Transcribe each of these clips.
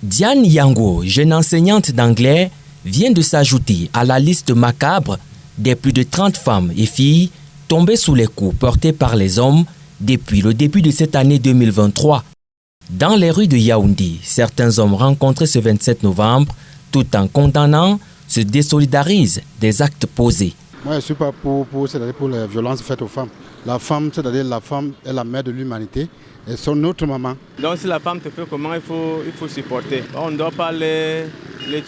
Diane Yango, jeune enseignante d'anglais, vient de s'ajouter à la liste macabre des plus de 30 femmes et filles tombées sous les coups portés par les hommes depuis le début de cette année 2023. Dans les rues de Yaoundé, certains hommes rencontrés ce 27 novembre, tout en condamnant, se désolidarisent des actes posés. Moi, je ne suis pas pour les violences faites aux femmes. La femme, c'est-à-dire la femme est la mère de l'humanité et son autre maman. Donc si la femme te fait comment, il faut supporter. On ne doit pas les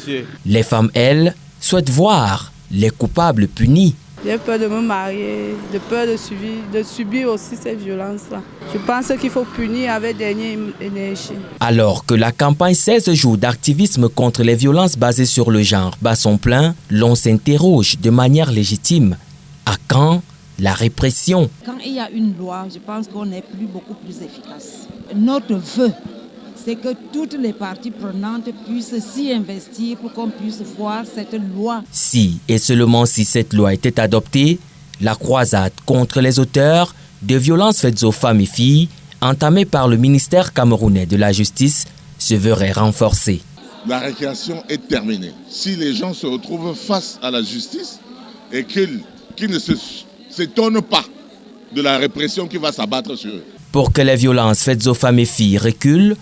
tuer. Les femmes, elles, souhaitent voir les coupables punis. J'ai peur de me marier, de peur de subir aussi ces violences-là. Je pense qu'il faut punir avec dernière énergie. Alors que la campagne 16 jours d'activisme contre les violences basées sur le genre bat son plein, l'on s'interroge de manière légitime. À quand la répression? Quand il y a une loi, je pense qu'on est beaucoup plus efficace. Notre vœu, c'est que toutes les parties prenantes puissent s'y investir pour qu'on puisse voir cette loi. Si et seulement si cette loi était adoptée, la croisade contre les auteurs de violences faites aux femmes et filles, entamée par le ministère camerounais de la Justice, se verrait renforcée. La récréation est terminée. Si les gens se retrouvent face à la justice et qu'ils ne s'étonnent pas de la répression qui va s'abattre sur eux. Pour que les violences faites aux femmes et filles reculent,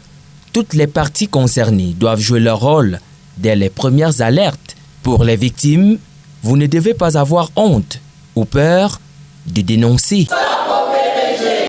toutes les parties concernées doivent jouer leur rôle dès les premières alertes. Pour les victimes, vous ne devez pas avoir honte ou peur de dénoncer.